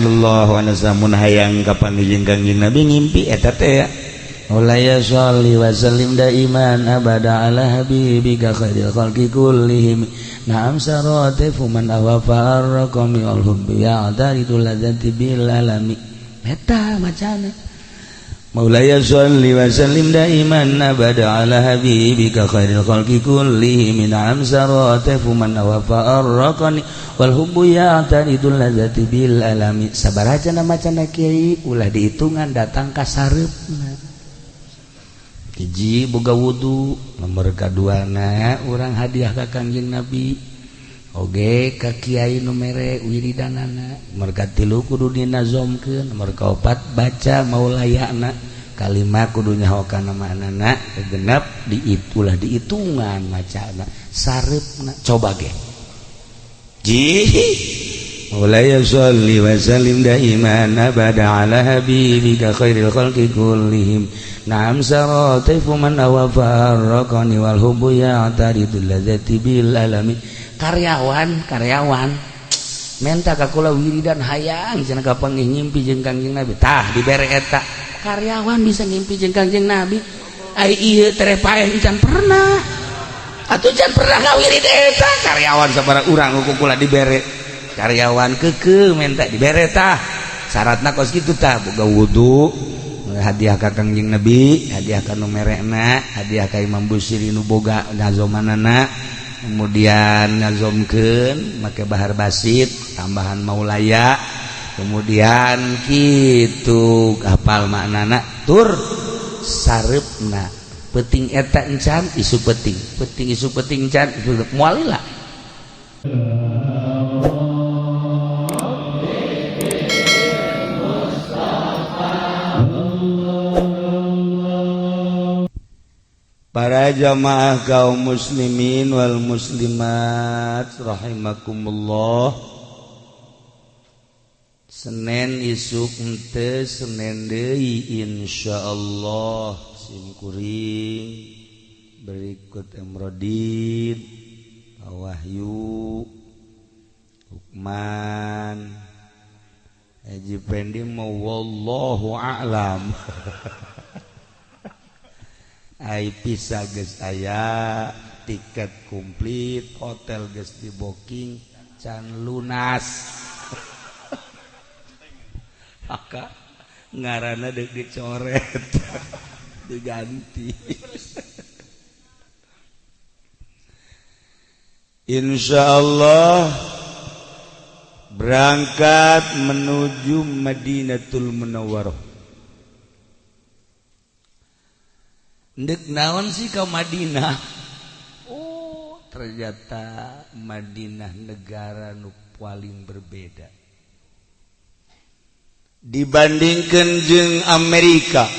sallallahu alaihi wasallam hayang ka panggijing Kangjeng Nabi ngimpi eta teh Maulaya sholli wa sallim daiman abada ala habibika khairil khalqi kullihim na'am saratifu man awafa arqami wal hubbi ya'taridu ladzati bil alami eta macana Maulaya sholli wa sallim daiman abada ala habibika khairil khalqi kullihim na'am saratifu man awafa arqani wal hubbu ya'taridu ladzati bil alami sabaraha macana kiai ulah dihitungan datang ka sareupna hiji boga wudu nomor kaduana urang hadiah ka Kangjeng Nabi oge ka kiai nu mere wiridanana nomor katilu kudu dinazomkeun nomor kaopat baca maulayana kalimat kudu nyahokan manana genep diitulah dihitungan macana sareupna coba ge Maulaya sholli wa sallim daiman abada ala habibika khairil khalqi kullihim na'am saratifu man awafa arqani wal hubbu ya'taridu ladzati bil alami karyawan menta ka kula wiridan hayang cenah kapanggih ngimpi jeung Kangjeng Nabi tah dibere eta karyawan bisa ngimpi jeung Kangjeng Nabi ai ieu teh paeh can pernah atuh can pernah ngawirid eta karyawan sabaraha urang ku kula dibere karyawan keke minta dibere tah syaratna kos kitu tah boga wudu hadiah ka Kangjeng Nabi hadiah ka nu merekna hadiah ka Imam Busiri nu boga nazomanana kemudian nazomkeun make bahar basit tambahan maulaya kemudian kitu hafal maknana tur sareupna penting eta encan isu penting isu penting encan moal heula para jamaah kaum muslimin wal muslimat rahimakumullah Senin isuk henteu Senin deui insyaallah simkuring berikut Emrodin Wahyu Hukman Haji Pendi mau wallahu a'lam ai pisah geus aya tiket komplit hotel geus di booking can lunas maka ngaranna deuk dicoret diganti insyaallah berangkat menuju Madinatul Munawwarah. Ndek naon sih ka Madinah? Oh, ternyata Madinah negara nu paling berbeda. Dibandingkan jeung Amerika,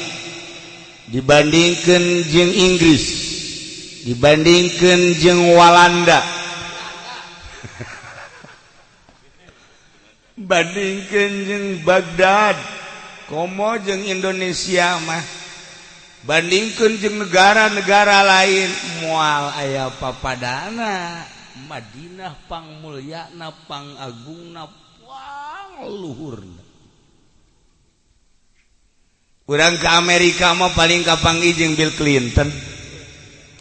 dibandingkan jeung Inggris, dibandingkan jeung Walanda, bandingkan jeung Baghdad, komo jeung Indonesia mah. Bandingkeun jeung negara-negara lain moal aya papadana Madinah pangmulyana pangagungna pangluhurna urang ke Amerika mah paling kapanggih jeung Bill Clinton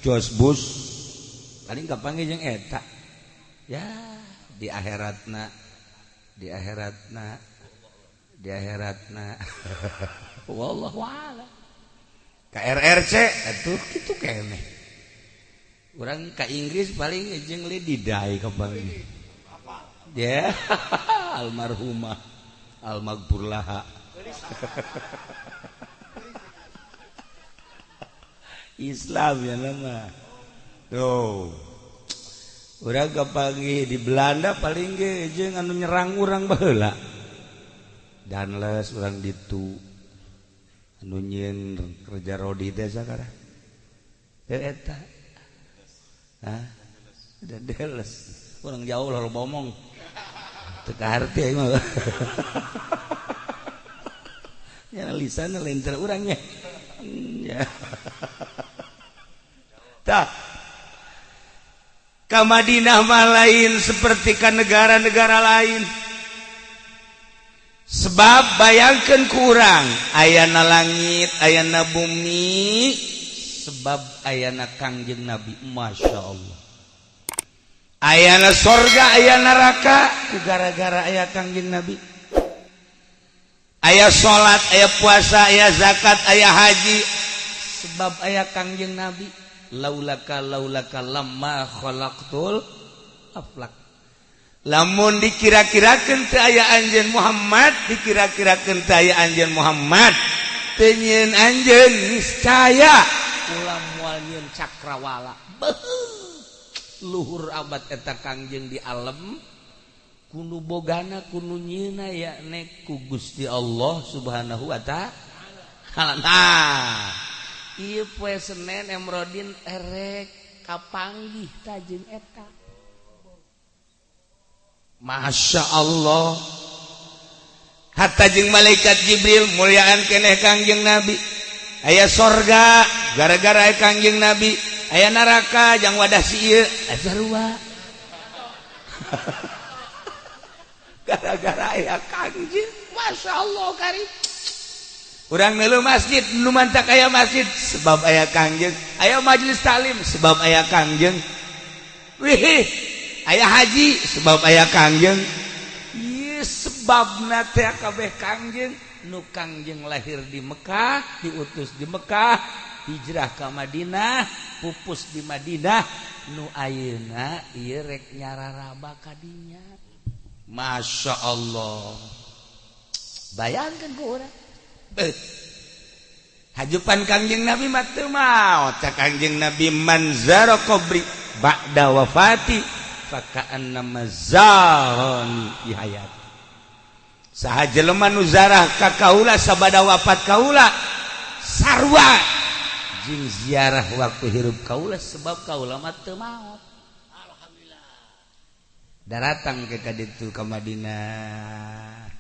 George Bush paling kapanggih jeung eta ya di akhiratna wallahu a'lam KRRC atuh kitu keneh. Urang ka Inggris paling jeung Lady Di kapanggih. Ya, almarhumah almaghfur laha. Islam ya nama. Tuh. Urang kapanggih di Belanda paling ge jeung anu nyerang urang baheula. Dan les urang ditu anu nyeun kerja rodi teh sakara eta dan deles urang jauh lalu ngomong teu kaharti mah nya lisanna lenter urang nya tah ka Madinah mah lain seperti ka negara-negara lain sebab bayangkan kurang ayana langit ayana bumi sebab ayana Kangjeng Nabi Masya Allah ayana sorga ayana neraka gara-gara aya Kangjeng Nabi aya salat aya puasa aya zakat aya haji sebab aya Kangjeng Nabi laulaka lamma khalaqtul aflak lamun dikira-kirakeun teu aya anjeun Muhammad dikira-kirakeun teu aya anjeun Muhammad teu nyieun anjeun niscaya ulah moal nyieun cakrawala luhur abad eta Kangjeng di alam kudu bogana kudu nyieunna ya nek ku Gusti Allah Subhanahu wa taala. Nah ieu poe Senen Emrodin erek kapanggih tajeng eta Masya Allah hatta jeung malaikat Jibril mulyaan keneh Kangjeng Nabi aya sorga gara-gara aya Kangjeng Nabi aya neraka jang wadah si ieu sarua gara-gara aya Kangjeng Masya Allah karim urang neuleuh masjid nu mantak aya masjid sebab aya Kangjeng aya majelis taklim sebab aya Kangjeng wih aya haji sebab aya Kangjeng ieu sebabna teh kabeh Kangjeng nu Kangjeng lahir di Mekah diutus di Mekah hijrah ka Madinah pupus di Madinah nu ayeuna ieu rek nyararaba ka dinya Masya Allah bayangkeun ku urang hajupan Kangjeng Nabi mah teu maot cak Kangjeng Nabi manzara qabri ba'da wafati faka'annama zarani fi hayati saha jelema nu zarah ka kaula sabada wafat kaula sarua jeung ziarah waktu hirup kaula sebab kaula mah teu maot alhamdulillah daratang ke kaditu ka Madinah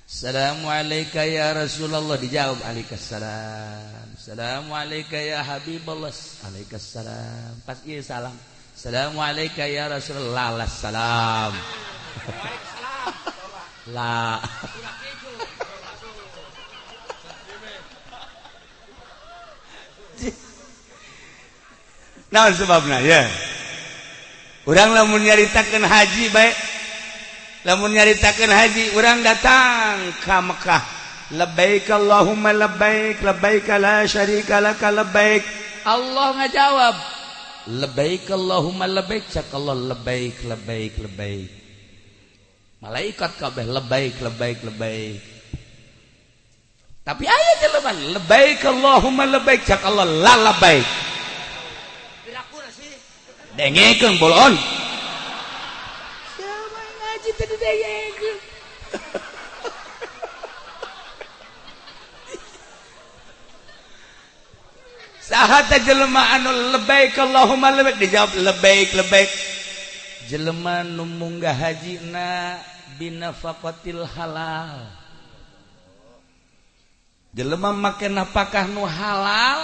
Assalamualaikum ya Rasulullah dijawab alaikassalam Assalamualaikum ya Habiballah alaikassalam pas ieu salam Assalamualaikum ya Rasulullah salam la naon sebabna ya urang lamun nyaritakeun haji bae lamun nyaritakeun haji urang datang ka Mekah labbaik Allahumma labbaik labbaik la syarika laka labbaik Allah ngajawab labbaik Allahumma labbaik cak Allah labbaik labbaik labbaik malaikat kabeh labbaik labbaik labbaik tapi aya jelema labbaik Allahumma labbaik cak Allah la labbaik pirakuna sih dengekeun bolon siapa ngaji teh didengekeun saha teh jelema anu labbaik Allahumma labbaik dijawab labbaik labbaik jelema nu munggah hajina binafaqatil halal jelema make nafkah nu halal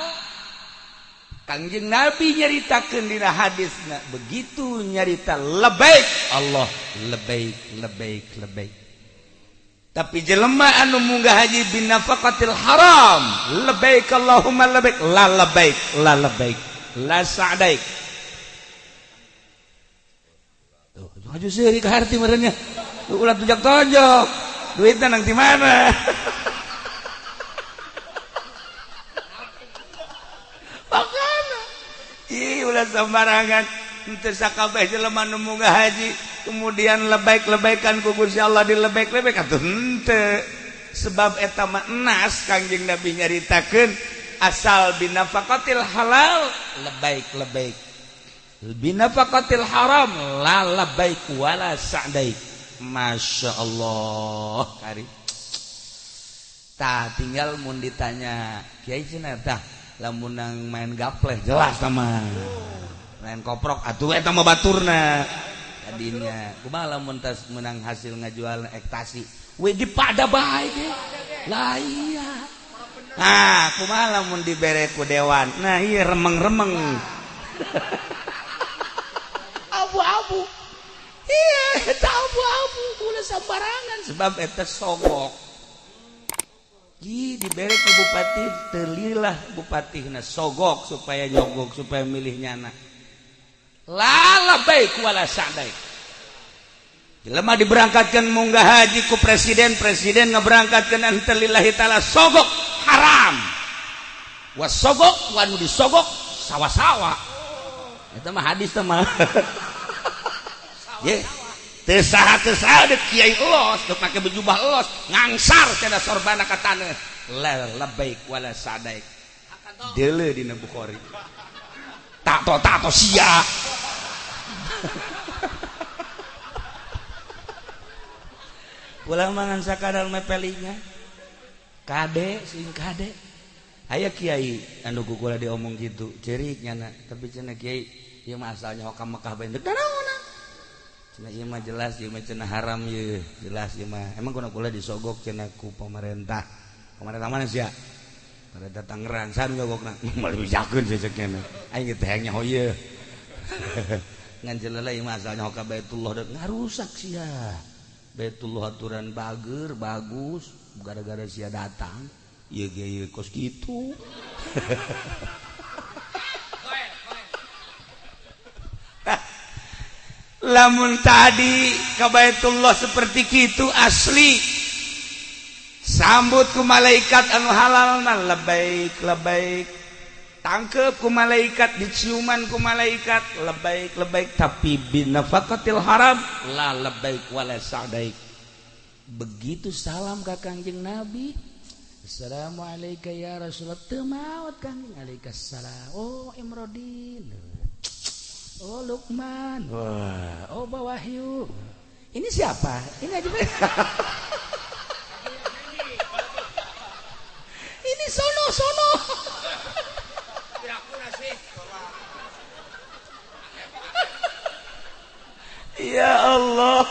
Kangjeng Nabi nyaritakeun dina hadisna begitu nyarita labbaik Allah labbaik labbaik labbaik tapi jelema anu munggah haji binafaqatil haram labbaik Allahumma labbaik la labbaik la labbaik la sa'daik tuh maju seuri ka harti meureunnya ulah tunjak-tonjok duitna nang di mana makana ih ulah sembarangan teu sakabeh jelema nu munggah haji kemudian lebaik-lebaikan ku Gusti Allah dilebaik-lebaik atuh henteu sebab eta mah enas Kangjeng Nabi nyaritakeun asal binafaqatil halal lebaik-lebaik binafaqatil haram la lebaik wala sa'daik Masya Allah karim tah tinggal mun ditanya kiai cenah tah lamun nang main gapleh jelas mah main koprok atuh eta mah baturna tadinya kumaha lamun tas menang hasil ngajual ekstasi we dipada bae ge lah iya nah kumaha lamun dibere ku dewan nah iya remeng-remeng abu-abu iya eta abu-abu ulah sambarangan sebab eta sogok dibere ke bupati telilah bupatina sogok supaya nyogok supaya milihnya anak lala baik wala sadaik jelema diberangkatkan munggah haji ku presiden ngeberangkatkan anta lillahi ta'ala sogok haram was sogok wanu disogok sawa-sawa eta mah hadis teh mah ye teu saha dek kiai elos teu make bejubah elos ngangsar cenah sorbana ka taneuh la labbaik wala sadaik deuleu dina Bukhari tato sia ulah mangan sakadar mepelinga kade sing kade aya kiai anu kukula diomong gitu cerik nyana tapi cenah kiai ieu mah asalnya hokam Mekah bae teu naon cenah ieu mah jelas ieu mah cenah haram ieu jelas ieu mah emang kula disogok cenah ku pemerintah mana sia pemerintah Tangerang san nyogokna moal bijakeun cecek cenah aing teh hayang nyaho ieu ngan jelela ieu mah asalnya hokam Baitullah ngarusak sia Baitullah aturan bager bagus gara-gara sia datang ieu ge kos kitu lamun tadi ka Baitullah seperti kitu asli sambut ku malaikat anu halalna labbaik labbaik tangkep ku malaikat diciuman ku malaikat labbaik labbaik tapi binafaqatil haram la labbaik wala sa'daik begitu salam ka Kangjeng Nabi assalamualaikum ya Rasulullah teu maot Kangjeng alaikassalam oh Imrodin oh Lukman wah oh Bawahyu ini siapa ini aja ini sono ya Allah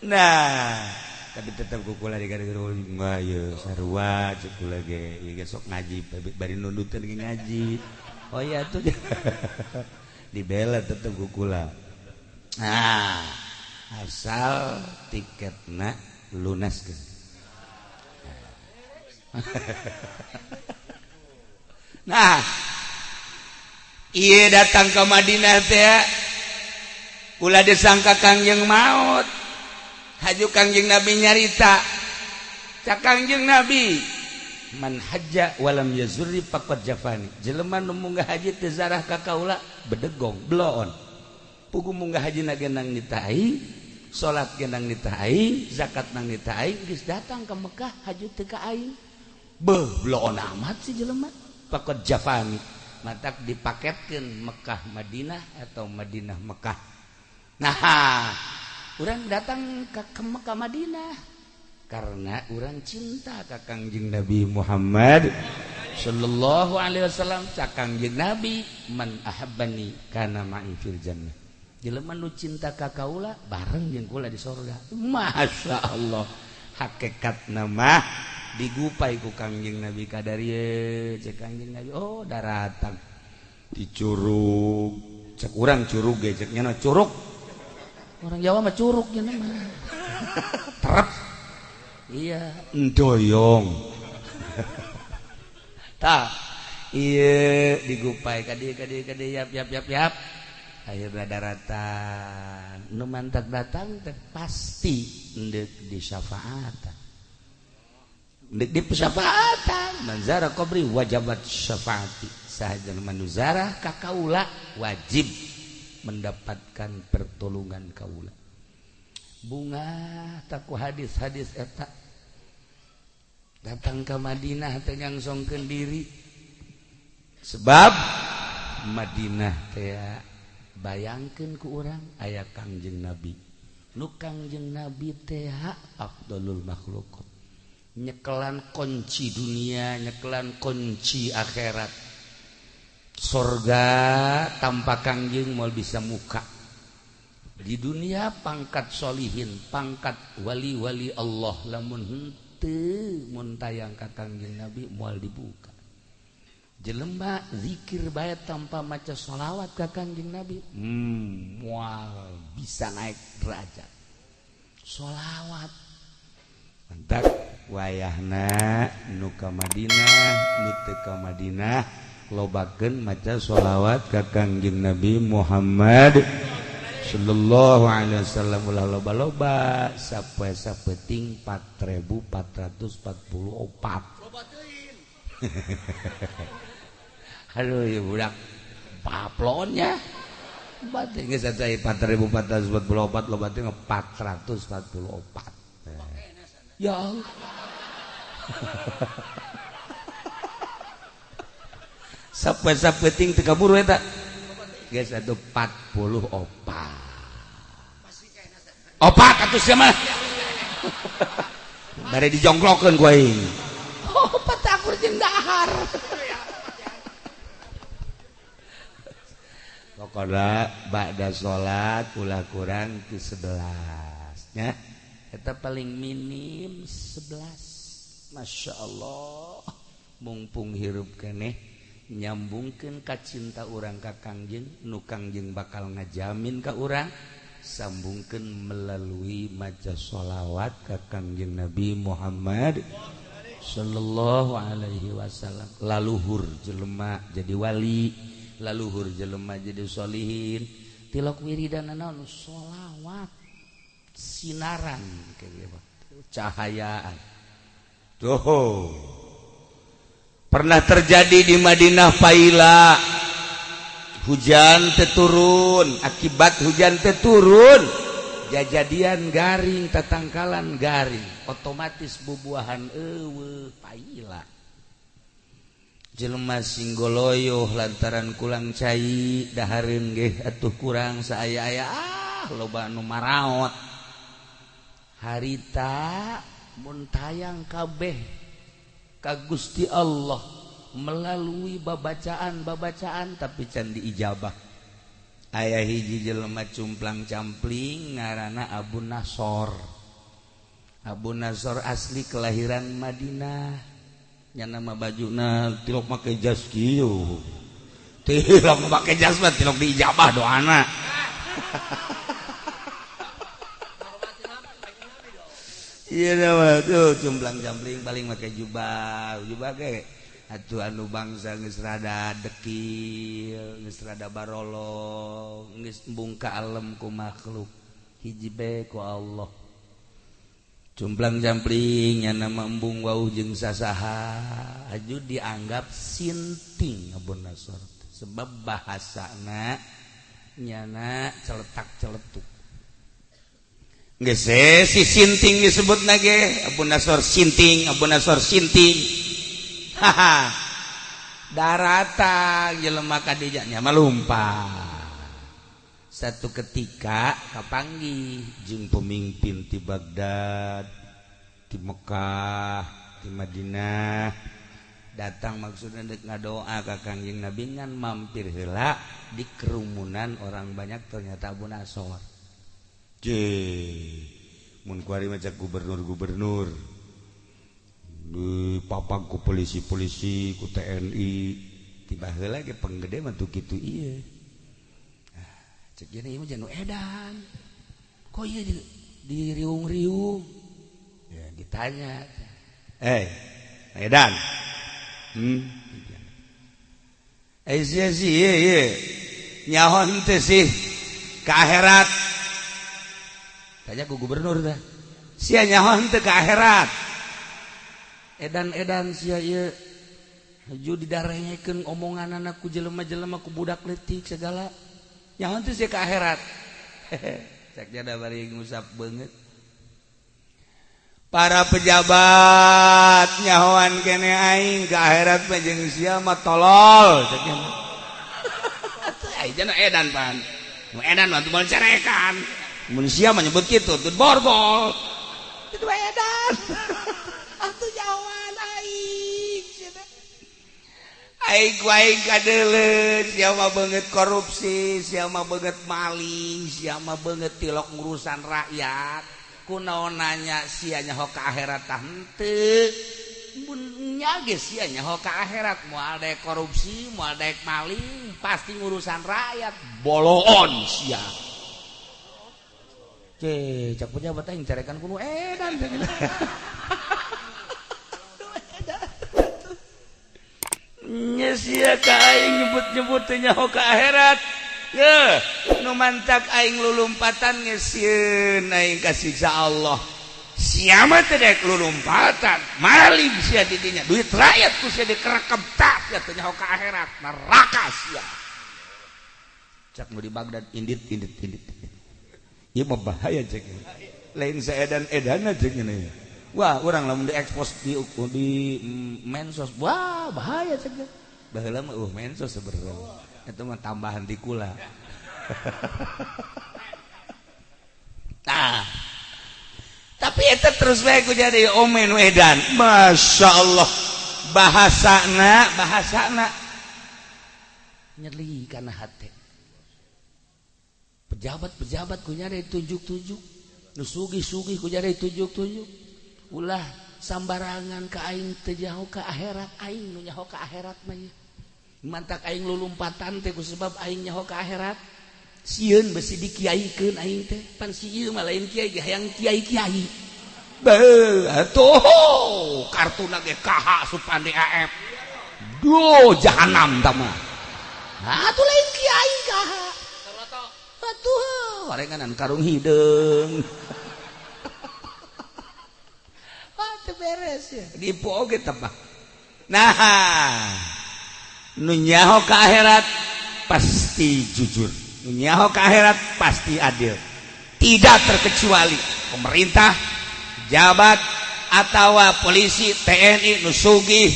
nah tapi tetap kukula di gara-gara enggak ya sarua cekula ge ieu sok ngaji bari nunduteun ge ngaji oh iya tuh dibela tetap kukula nah asal tiketna lunaskeun nah ieu datang ke Madinah teh ulah disangka Kangjeng maot haju Kangjeng Nabi nyarita cak Kangjeng Nabi man hajja walam yazurri faqad jafani jelema nu munggah haji teu zarah ka kaula bedegong bloon pugu munggah haji na genang nita aing salat genang nita aing zakat nang nita aing geus datang ka Mekah haji teu ka aing beuh bloon amat si jelema faqad jafani matak dipaketkeun Mekah Madinah atau Madinah Mekah nah urang datang ke Mekah Madinah karena urang cinta ka Kangjeng Nabi Muhammad sallallahu alaihi wasallam cak Kangjeng Nabi man ahabbani kana ma'i fil jannah jelema nu cinta ka kaula bareng jeung kula di sorga masyaallah hakikatna mah digupai ku Kangjeng Nabi kadarieu cek Kangjeng Nabi oh daratang di curug cek urang curug ge cek nya curug orang Jawa mah curug nya mah terep iya endoyong tah ieu digupai ka dieu yap akhirna daratan nu mantak datang teh pasti endek di syafaatan endek di syafaatan manzara qabri wajabat syafaati sahaja manuzarah ka kaula wajib mendapatkan pertolongan kaula bunga taku hadis-hadis eta datang ke Madinah teh ngangsongkeun diri sebab Madinah teh bayangkeun ku urang aya Kangjeng Nabi nu Kangjeng Nabi teh afdalul makhluqat nyekelan kunci dunia nyekelan kunci akhirat surga tanpa Kangjeng moal bisa muka di dunia pangkat solihin pangkat wali-wali Allah lamun henteu mun tayang ka Kangjeng Nabi moal dibuka jelema zikir bae tanpa maca sholawat ka Kangjeng Nabi moal bisa naik derajat sholawat mentak wayahna nu ka Madinah nu teu ka Madinah lobakeun maca sholawat ka Kangjeng Nabi Muhammad sallallahu alaihi wasallam ulah loba-loba sapoe-sapeting 4444 aduh ya budak paplonnya berarti geus cai 4444 lo berarti 444 ya Allah sapoe-sapeting teu kaburu eta geus atuh 44 opat atuh sia mah bare dijongklokeun ku aing opat akur jeung dahar pokoknya ba'da sholat ulah kurang ke 11 ya kita paling minim 11 Masya Allah mumpung hirup keneh nyambungkeun ka cinta urang ka Kangjeng nu Kangjeng bakal ngajamin ka urang sambungkeun melalui maca sholawat ka Kangjeng Nabi Muhammad sallallahu alaihi wasallam laluhur jelema jadi wali laluhur jelema jadi sholihin tilok wiridan naon sholawat sinaran kayak cahayaan tuh pernah terjadi di Madinah Paila hujan teturun akibat hujan teturun jajadian garing tatangkalan garing otomatis bubuahan eueuh Paila jelema singgoloyo lantaran kulang cai dahareun ge atuh kurang saaya-aya loba anu maraot harita mun tayang kabeh ka Gusti Allah melalui babacaan tapi can diijabah aya hiji jelema cumplang-campling ngaranna Abu Nasor asli kelahiran Madinah nya nama bajuna tilok make jas kieu tilok make jas mah tilok diijabah doana iya nama tuh cumplang-campling paling make jubah ge atuh anu bangsa geus rada dekil geus rada barolo geus embung ka alam ku makhluk hiji bae ku Allah cumplang-campling nya nama embung wau jeung sasaha aju dianggap sinting Abu Nasor sebab bahasana nyana celetak-celetuk geus si sinting disebutna ge Abu Nasor sinting haha darata jelema kadija nya malumpat satu ketika kapanggih jeung pemimpin di Baghdad di Mekah di Madinah datang maksudnya dek ngadoa ka Kangjeng Nabi ngan mampir heula di kerumunan orang banyak ternyata Abu Nasor mun kuari macam gubernur di papang ku polisi ku TNI tiba heula ge penggede mah tuh kitu ieu cek jadi ieu janu edan kok ieu di riung-riung ya ditanya edan sia ieu nyaho teh sih ka akhirat tanya ku gubernur teh sia nyaho teh ka akhirat edan sia ieu haju didarengekeun omonganna ku jelema-jelema ku budak leutik segala nyaho teh sia ka akhirat cek jada bari ngusap beungeut para pejabat nyahoan kene aing ka akhirat mah jeung sia mah tolol cek nya atuh aing edan pan edan mah teu cerekan mun sia mah nyebut kitu teu borgol itu edan atuh jawan aing cenah aing kadeuleut sia mah beungeut korupsi sia mah beungeut maling sia mah beungeut tilok ngurusan rakyat kunaon nanya sia nyaho ka akhirat tah henteu nya geus sia nyaho ka akhirat moal daek korupsi moal daek maling pasti urusan rakyat boloon sia cek pejabat aing carekan kudu edan nya sia ka aing nyebut-nyebut teh nyaho ka akhirat ye nu mantak aing lulumpatan geus sieun aing ka siksa Allah sia mah teh daek lulumpatan maling sia di dinya duit rakyat ku sia dikerekep tak sia teh nyaho ka akhirat neraka sia cak nu di Bagdad indit ieu mah bahaya cek lain saedan-edanna cek ini wah urang lamun diekspos di mensos wah bahaya cek baheula mah mensos sebenarnya eta mah tambahan ti kula tah tapi eta terus bae ku jadi omen edan masyaallah bahasana nyeri kana hate pejabat ku nyari tunjuk-tunjuk nu sugih-sugih ku nyari tunjuk-tunjuk ulah sambarangan ka aing teu nyaho ka akhirat aing nu nyaho ka akhirat mah mantak aing lulumpatan teh ku sebab aing nyaho ka akhirat sieun besi dikiaikeun aing teh pan si ieu mah lain kiai ge hayang kiai-kiai beuh atuh kartuna ge KH supande AF duh jahanam tah mah atuh lain kiai KH atuh gorenganan karung hideung teu beres ya dipu oge teh mah nah nu nyaho ka akhirat pasti jujur nu nyaho ka akhirat pasti adil tidak terkecuali pemerintah pejabat atau polisi TNI nu sugih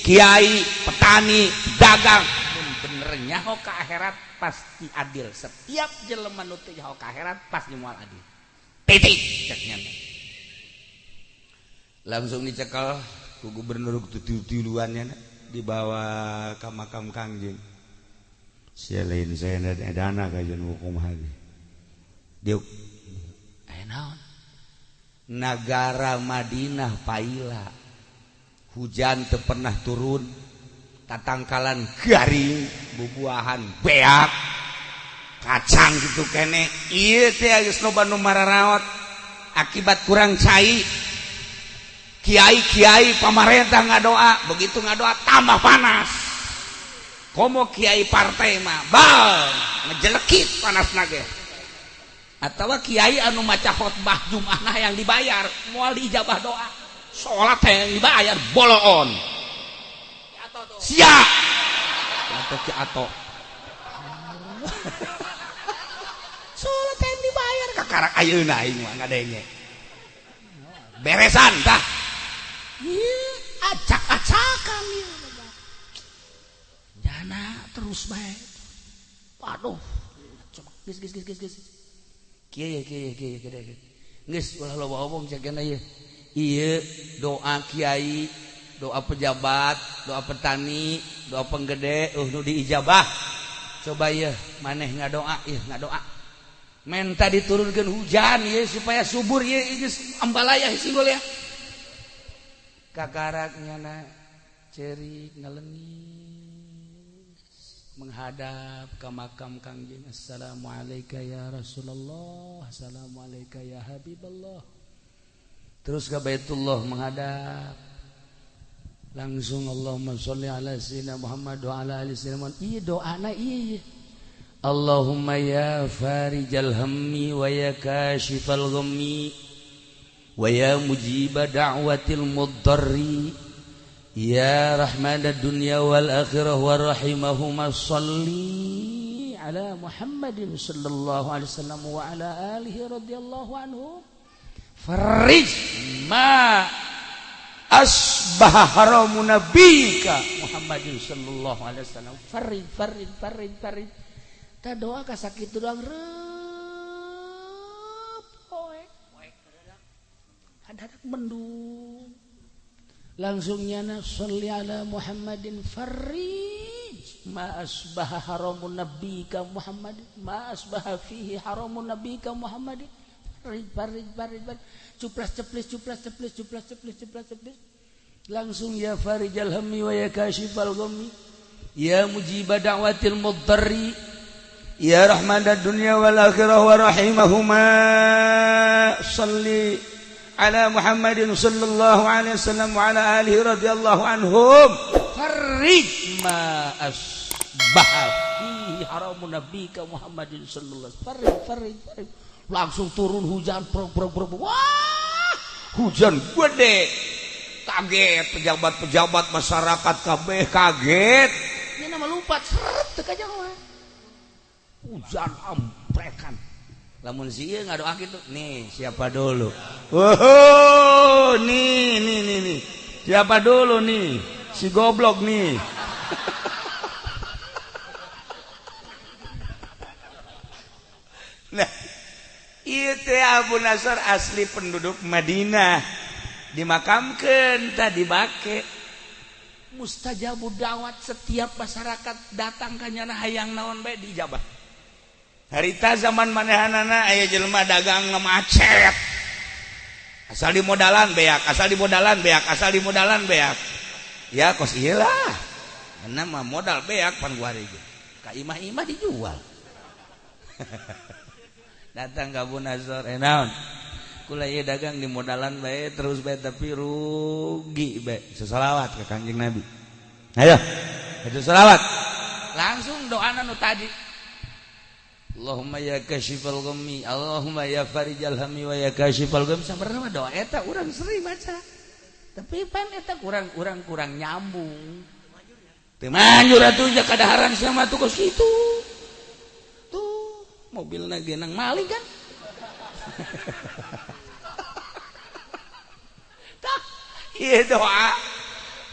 kiai petani dagang bener nyaho ka akhirat pasti adil setiap jelema nu teu nyaho ka akhirat pasti moal adil titik ceknya langsung dicekel ku gubernur tutiluannya dibawa ke makam Kangjeng sia lain saya edana kajian hukum hadi dia naon nagara Madinah paila hujan teu pernah turun tatangkalan garing bubuahan beak kacang gitu kene ieu teh geus loba nu mararaot akibat kurang cai kiai-kiai pamarentah ngadoa begitu ngadoa tambah panas komo kiai partai mah bal ngejelekit panas nage atawa kiai anu maca khotbah Jumatna yang dibayar moal diijabah doa salat yang dibayar boloon sia atau ki ato salat yang dibayar kakarak ayeuna aing mah ngadenge beresan tah acak-acakan jana terus baik waduh coba geus kieu geus ulah loba omong cegana ieu ieu doa kiai doa pejabat doa petani doa penggede nu diijabah coba ieu maneh ngadoa ieu ngadoa menta diturunkeun hujan ieu supaya subur ieu geus ambalayah singgol ya kakaraknya na ceri ngalengis menghadap ke makam Kangjeng assalamualaikum ya Rasulullah assalamualaikum ya Habiballah terus ke Baitullah menghadap langsung Allahumma sholli ala sayyidina Muhammad wa ala ali sayyidina Muhammad iya doana iya Allahumma ya farijal hammi wa ya kashifal ghammi wa ya mujiba da'watil muddarri ya rahmanad dunya wal akhirah wa rahimahuma sholli ala Muhammadin sallallahu alaihi wasallam wa ala alihi radhiyallahu anhu farij ma asbaha haramu nabika Muhammadin sallallahu alaihi wasallam farij ta doa ka sakitu doang hadadak mendung langsungnya na sholli ala Muhammadin farij ma asbaha haramun nabika Muhammadin ma asbaha fihi haramun nabika Muhammadin farij cuplas ceplis langsung ya farijal hammi wa ya kashifal ghammi ya mujib da'watil mudtarri ya rahmadad dunya wal akhirah wa rahimahuma salli ala Muhammadin sallallahu alaihi wasallam wa ala alihi radhiyallahu anhum farij ma asbaha fi haramun nabika Muhammadin sallallahu alaihi wasallam farij langsung turun hujan wah hujan gede kaget pejabat-pejabat masyarakat kabeh kaget ini nama lupa seret teu ka Jawa hujan amprekan lamun sieun ngadoa kitu nih siapa dulu oh nih siapa dulu nih si goblok nih nah itu Abu Nasr asli penduduk Madinah dimakamkan tadi bake mustajabud da'wat setiap masyarakat datang ka nyana hayang naon bae dijabah harita zaman manehanana aya jelema dagang ngamacet asal dimodalan beak ya kos ieu lah karena mah modal beak pan guari ka imah-imah dijual datang ka Abu Nasr naon kula ieu dagang di modalan bae terus bae tapi rugi bae salawat ka Kanjeng Nabi ayo itu salawat langsung doana nu tadi Allahumma ya kashifal ghammi Allahumma ya farijal hammi wa ya kashifal ghammi sabarna doa eta urang sering baca tapi pan eta kurang nyambung teu manjur atuh nya kadaharan sama tuh kos kitu tuh mobilna ge nang maling kan iya doa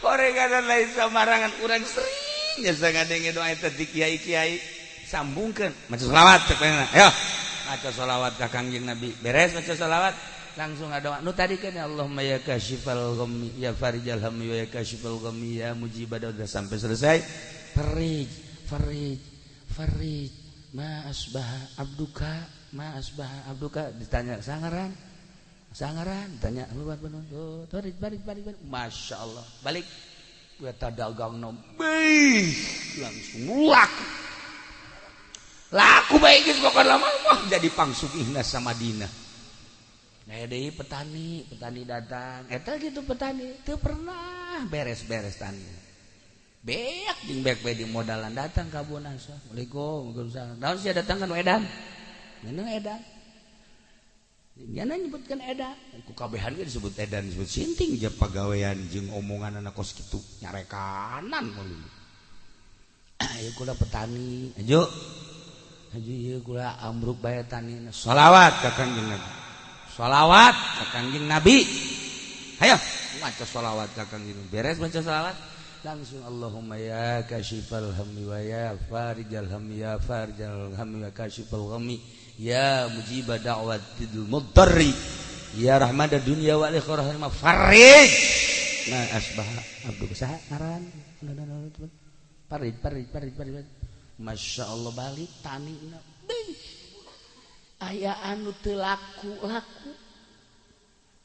korenganan lain samarangan kurang sering ya sangadenge doa eta di kiai-kiai sambungkeun maca selawat ayo maca selawat ka Kangjeng Nabi beres maca selawat langsung doa nu tadi kan Allahumma ya kashifal ghammi ya farijal hammi wa ya kashifal ghammi ya mujibad udah sampai selesai farij ma asbaha abduka ditanya sangaran tanya luar benar tarik masya Allah balik gue dagang langsung laku baik itu kok lama jadi pangsugihna sama Madinah nah deui petani datang eta gitu petani teu pernah beres tani beak jeung beak bae di modalan datang ka Abu Nasr Assalamualaikum naon sia datang kan edan ngeunang edan nyana nyebutkan edan ku kabehan ge disebut edan disebut sinting jeung pagawean jeung omongan anak kos kitu nyarekanan mulu ayo kula petani ajo ieu kula ambruk bae tanina shalawat ka Kanjeng Nabi ayo maca shalawat ka Kanjeng Nabi beres maca shalawat langsung Allahumma ya kashifal hammi wa ya farijal hammi ya farijal hammi wa kashifal ghammi ya mujibad da'watil mudtarri ya rahmadad dunya wal akhirah farij nah asbaha abdu saha ngaran farij masya Allah balik tanina aya anu teu laku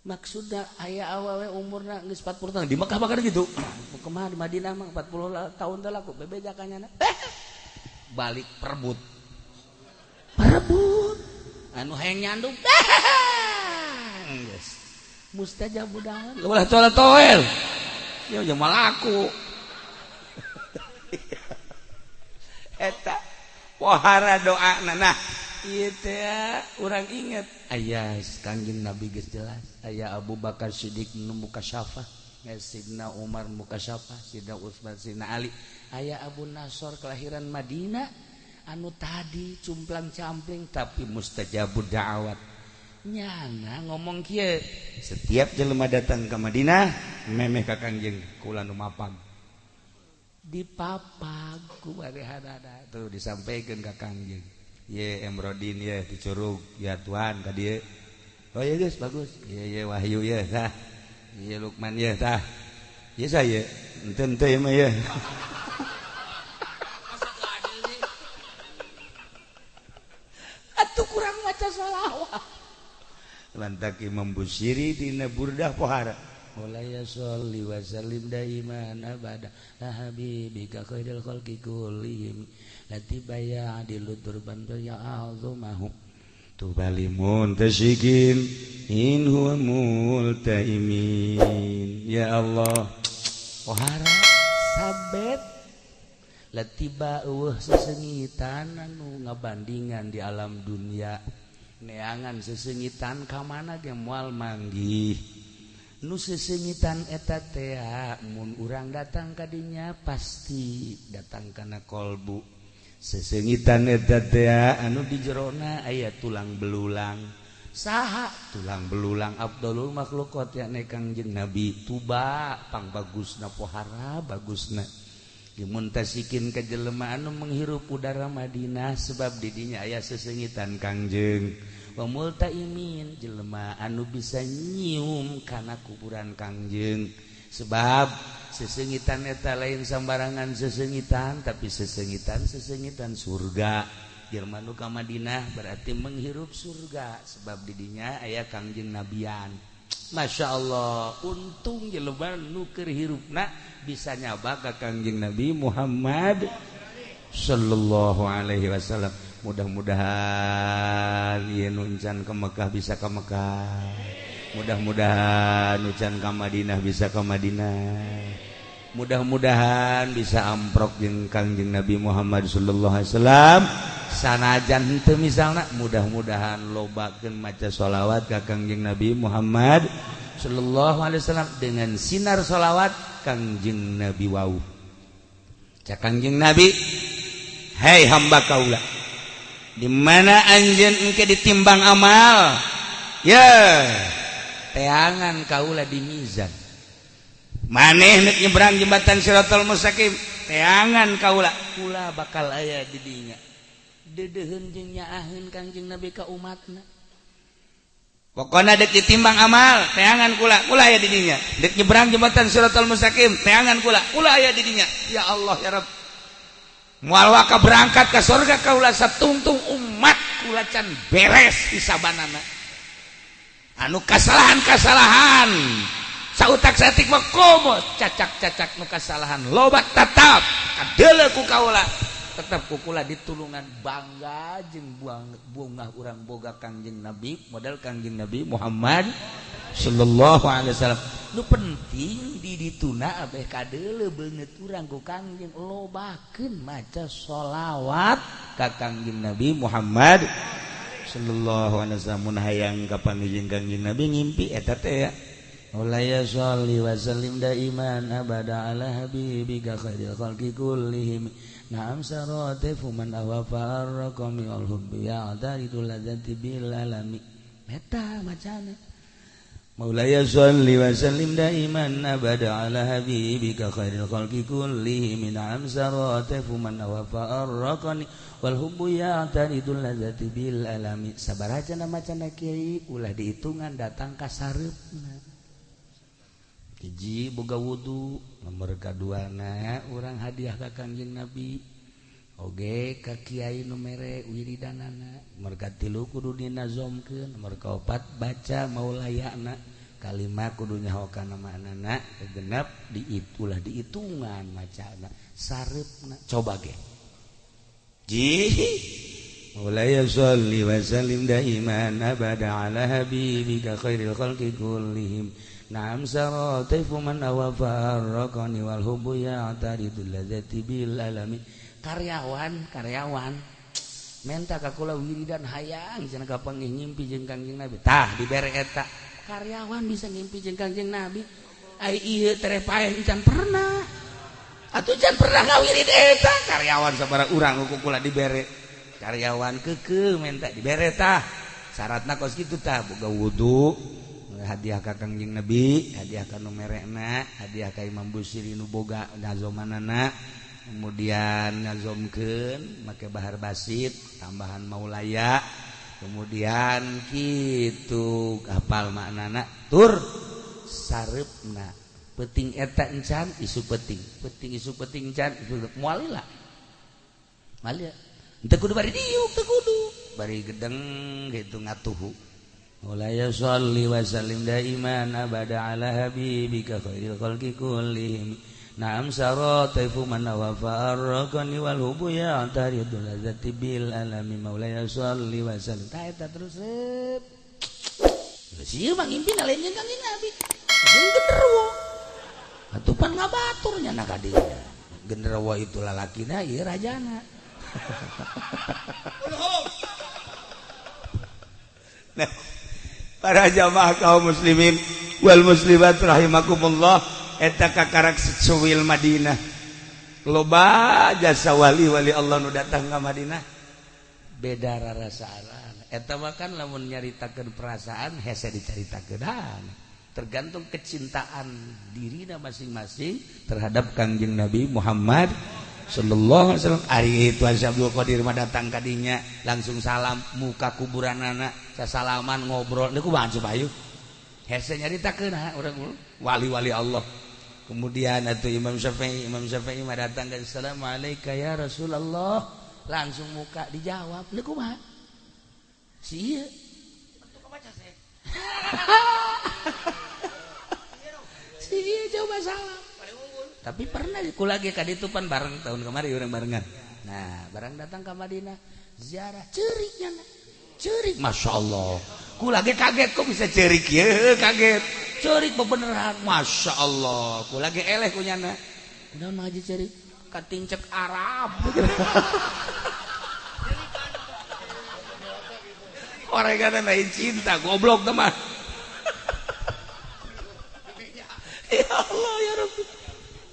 maksudna aya awewe umurna geus 40 tahun di Mekah bakal gitu kumaha di Madinah mah 40 tahun teh laku bebeja kanyana balik perebut anu hayang nyandung geus mustajabud da'wat ulah toel ya jeung malaku eta pohara doa nah ieu teh urang inget aya Kanjeng Nabi geus jelas aya Abu Bakar Siddiq nu mukasyafah Sidna Umar mukasyafah Sidna Utsman Sidna Ali aya Abu Nasr kelahiran Madinah anu tadi cumplang-campling tapi mustajabud da'wat nyana ngomong kieu setiap jelema datang ke Madinah memeh ka Kanjeng kula nu mapag dipapag ku barehanana tuh disampaikan ka Kanjeng ye Emrodin ye dicurug ya Tuhan ka dieu oh ya geus bagus ye Wahyu ye tah ye Lukman ye tah ye saya henteu mah ye atuh kurang maca shalawat lantaki membusiri dina burdah pohara Mulaya sholli wa sallim daiman abada la habibika khairil khalqi kullihim latibaya adilud turban ya azumahu tubali muntasikin in huwa multaimin ya Allah ohara sabet latiba sesengitan anu ngabandingan di alam dunia neangan sesengitan kamana ge moal manggih nu sesengitan eta teh mun urang datang ka dinya pasti datang kana kolbu sesengitan eta teh anu di jerona aya tulang belulang saha tulang belulang Abdul makhlukot yakni Kangjeng Nabi tuba pang bagusna pohara bagusna dimuntasikin ke jelema anu menghirup udara Madinah sebab didinya aya sesengitan Kangjeng wa multaimin jelema anu bisa nyium kana kuburan Kangjeng sebab sesengitan eta lain sambarangan sesengitan tapi sesengitan surga jelema nu ka Madinah berarti menghirup surga sebab didinya aya Kangjeng Nabian Masya Allah untung jelema nu keur hirupna bisa nyaba ka Kangjeng Nabi Muhammad sallallahu alaihi wasallam mudah-mudahan ieu nu encan ke Mekah bisa ke Mekah mudah-mudahan nu can ka Madinah bisa ke Madinah mudah-mudahan bisa amprok jeung Kangjeng Nabi Muhammad sallallahu alaihi wasallam sanajan henteu misalna mudah-mudahan lobakeun maca sholawat ka Kangjeng Nabi Muhammad sallallahu alaihi wasallam dengan sinar sholawat Kangjeng Nabi wau cak Kangjeng Nabi hai hamba kaula di mana anjeun engke ditimbang amal ya teangan kaula di mizan maneh nek nyebrang jembatan Siratal Mustaqim teangan kaula kula bakal aya di dinya dedeheun jeung nyaaheun Kangjeng Nabi ka umatna pokona dek ditimbang amal teangan kula aya di dinya dek nyebrang jembatan Siratal Mustaqim teangan kula aya di dinya ya Allah ya Rabb moal waka berangkat ka surga kaula satungtung umat kula can beres hisabanana anu kasalahan sautak satik mah komo cacak-cacak nu kasalahan lobat tatap kadeuleu ku kaula tetap ku kula ditulungan bangga jeung bunga urang boga Kangjeng Nabi model Kangjeng Nabi Muhammad sallallahu alaihi wasallam nu penting di dituna abeh kadeuleu beungeut urang ku Kangjeng lobakeun maca sholawat ka Kangjeng Nabi Muhammad sallallahu alaihi wasallam mun hayang ka panggih Kangjeng Nabi ngimpi eta teh ya Ulaya sholli wa sallim daiman abada ala habibika khairil khalqi kullihim na'am saratifu man awafa ar-raqami wal hubbi ya'taridu ladzati bil alami eta macana Maulaya sholli wa sallim daiman abada ala habibika khairil khalqi kullihim na'am saratifu man awafa ar-raqami wal hubbi ya'taridu ladzati bil alami sabaraha macana kiai ulah dihitungan datang ka sareupna hiji boga wudu nomor kaduana urang hadiah ka Kangjeng Nabi oge ka kiai nu mere wiridanana nomor katilu kudu dinazomkeun nomor kaopat baca maulayana kalimat kudu nyahokan manana genep diitulah dihitungan macana sareupna coba ge ji Maulaya sholli wa sallim daiman abada ala habibika khairil khalqi kullihim Naam saratifu man awafa ar-raqani wal hubbu ya'taridul ladzati bil alami karyawan menta ka kula wiridan hayang cenah kapanggih ngimpi jeung Kangjeng Nabi tah dibere eta karyawan bisa ngimpi jeung Kangjeng Nabi ai ieu tere paeh can pernah atuh can pernah ngawirid eta karyawan sabaraha urang ku kula dibere karyawan keukeuh menta dibere tah syaratna kos kitu tah boga wudu hadiah ka Kangjeng Nabi hadiah ka nu merekna hadiah ka Imam Busiri nu boga nazomanana kemudian nazomkeun make bahar basit tambahan maulaya kemudian kitu hafal maknana tur sareupna peuting eta encan isu peuting isu peuting encan moal heula malih teu kudu bari diuk teu kudu bari gedeng gitu ngatuhu Maulaya sholli wa sallim daiman abada ala habibika khairil khalqi kullihim. Naam sarataifu man wafa arqani wal hubu ya taridul ladzati bil alami. Maulaya sholli wa sallim. Ta eta terus rep. Sieu mah ngimpi lain jeung Kangjeng Nabi. Jeung genderuwo. Atupan ngabatur nya na ka dieu. Genderuwo itu lalakina ieu rajana. Nah, para jamaah kaum muslimin wal muslimat rahimakumullah, eta kakarak secuil Madinah. Loba jasa wali-wali Allah nu datang ka Madinah. Beda rarasaan. Eta mah kan lamun nyaritakeun perasaan hese dicaritakeun. Tergantung kecintaan dirina masing-masing terhadap Kangjeng Nabi Muhammad sallallahu alaihi wasallam. Ari itu Abdul Qadir mah datang ka dinya langsung salam muka kuburanana sasalaman ngobrol niku kumaha coba ayo hese nyaritakeun urang wali-wali Allah. Kemudian atuh Imam Syafi'i mah datang ka assalamualaikum ya Rasulullah langsung muka dijawab niku kumaha si ieu si ieu coba salam. Tapi pernah kula ge ka ditu pan bareng tahun kemarin urang barengan. Nah, barang datang ke Madinah ziarah ceuriknya. Ceurik masyaallah. Kula ge kaget kok bisa ceurik ye, kaget. Ceurik beneran masyaallah. Kula ge eleh kunyana. Kunaon mah aja ceurik? Kating cek Arab. Orang kana lain cinta, goblok teman. Ya Allah ya Rabbi.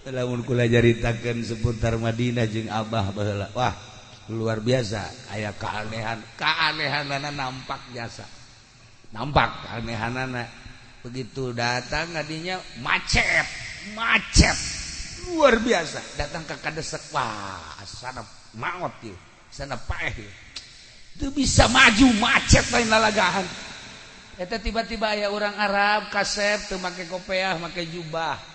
Lamun kula jaritakeun seputar Madinah jeung Abah baheula. Wah, luar biasa. Aya keanehanana nampak biasa. Nampak keanehanana. Begitu datang ngadinya macet. Luar biasa. Datang ke kadesek. Wah, sana maot ieu. Sana paeh ieu. Teu bisa maju macet lain lalagahan. Eta tiba-tiba aya urang Arab kasep teu make kopiah, make jubah.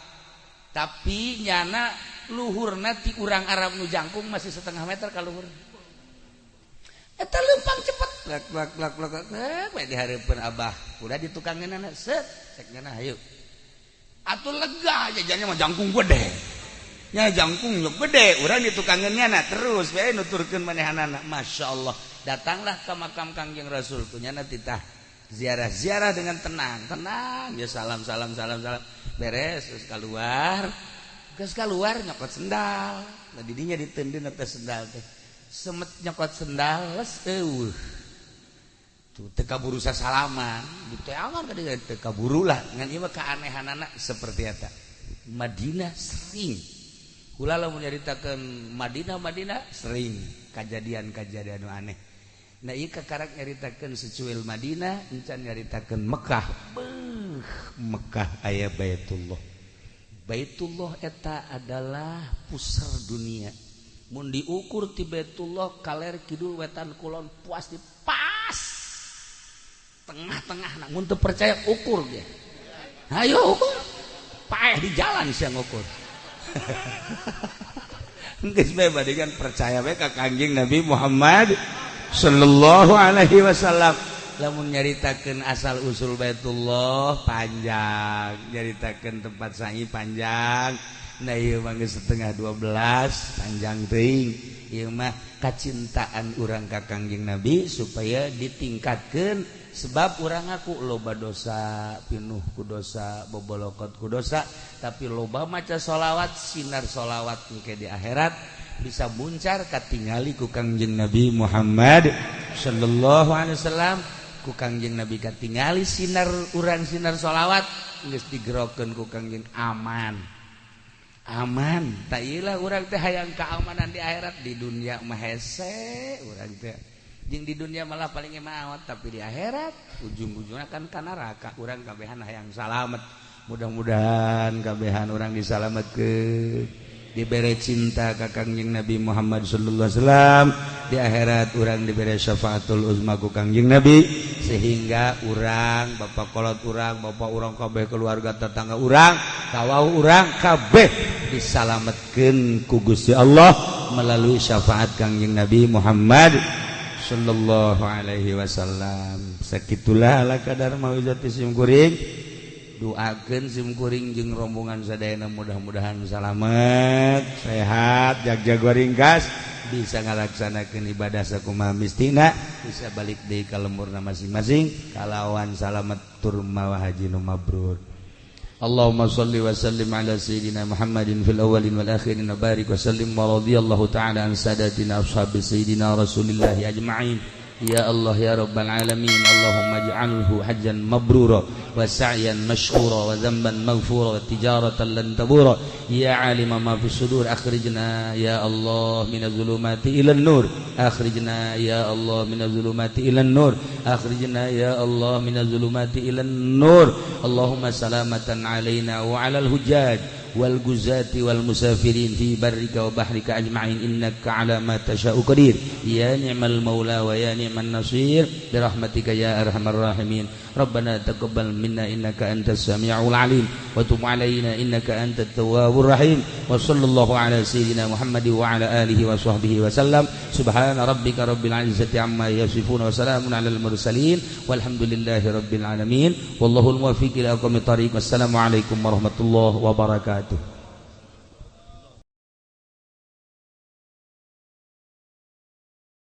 Tapi nyana luhurna ti urang Arab nu jangkung masih setengah meter ka luhur. Eta leumpang cepet. Plak dihareupeun Abah. Udah ditukangeunana set, cek nyana hayu. Atuh lega jajannya mah jangkung gede. Nya jangkung nyok gede, urang ditukangeunana terus bae nuturkeun manehanana. Masyaallah. Datanglah ke makam Kangjeng Rasul kunyana titah ziarah dengan tenang ya salam beres terus keluar nyokot sendal nah didinya ditendeun atas sendal teh semet nyokot sendal les tuh teu kaburu sasalaman ditu aman ka dieu teu kaburu lah ngan ieu mah keanehanana seperti eta. Madinah sering kula lamun nyaritakeun Madinah sering kajadian-kajadian anu aneh. Nah ieu kakarak nyaritakeun secuil Madinah encan nyaritakeun Mekah. Mekah aya Baitullah. Baitullah eta adalah pusar dunia. Mun diukur ti Baitullah kaler kidul wetan kulon puas di pas. Tengah-tengah mun teu percaya ukur ge. Hayo ukur. Paeh di jalan sia ngukur. Geus bae bade percaya bae ka Kangjeng Nabi Muhammad sallallahu alaihi wasallam. Lamun nyaritakeun asal usul Baitullah panjang, nyaritakeun tempat sa'i panjang. Nah ieu mah geus setengah 12 panjang teuing. Ieu mah kacintaan urang ka Kangjeng Nabi supaya ditingkatkeun sebab urang aku loba dosa, pinuh ku dosa, bobolokot ku dosa, tapi loba maca sholawat, sinar sholawat engke di akhirat bisa muncar katingali ku Kangjeng Nabi Muhammad sallallahu alaihi wasallam. Ku Kangjeng Nabi katingali sinar urang sinar sholawat geus digerokeun ku Kangjeng aman tak iyalah urang teh hayang keamanan di akhirat. Di dunia mah hese urang teh jeung di dunia malah paling emawat, tapi di akhirat ujung-ujungna kan ka neraka. Urang kabehan hayang salamet, mudah-mudahan kabehan urang disalametkeun dibere cinta ka Kangjeng Nabi Muhammad sallallahu alaihi wasallam. Di akhirat urang dibere syafaatul uzma ku Kangjeng Nabi sehingga urang bapak kolot urang bapak urang kabeh keluarga tetangga urang kawau urang kabeh disalametkeun ku Gusti Allah melalui syafaat Kangjeng Nabi Muhammad sallallahu alaihi wasallam. Sakitulah ala kadar mawizati simkuring. Doakeun simkuring jeung rombongan sadayana mudah-mudahan salamet, sehat, jaga ringkas, bisa ngalaksanakeun ibadah sakumaha mistina, bisa balik deui ka lemurna masing-masing kalawan salamet tur mawa haji nu mabrur. Allahumma shalli wa sallim ala sayyidina Muhammadin fil awwalin wal akhirin wa barik wa sallim wa radhiyallahu ta'ala an sadatina ashabi sayyidina Rasulillah ajma'in. Ya Allah ya Rabbal Alamin, Allahumma ij'alhu hajjan mabrura wa sa'yan mashkura wa dhanban maghfura wa tijaratan lan tabura. Ya alima ma fis sudur, akhrijna ya Allah minaz zulumati ilan nur, akhrijna ya Allah minaz zulumati ilan nur, akhrijna ya Allah minaz zulumati ilan nur. Allahumma salamatan alaina wa alal hujjaj wal guzati wal musafirin fi barrika wa bahrika ajma'in innaka ala ma tasha'u qadir. Ya ni'mal maula wa ya ni'man nasir bi rahmatika ya arhamar rahimin. Rabbana taqabbal minna innaka antas samiul alim wa tub alaina innaka antat tawwabur rahim. Wa sallallahu ala sayyidina Muhammad wa ala alihi wa sahbihi wa sallam. Subhana rabbika rabbil izzati amma yasifun wa salamun alal mursalin walhamdulillahi rabbil alamin. Wallahul muwaffiq ila aqwamit thariq. Wassalamu alaikum warahmatullahi wabarakatuh.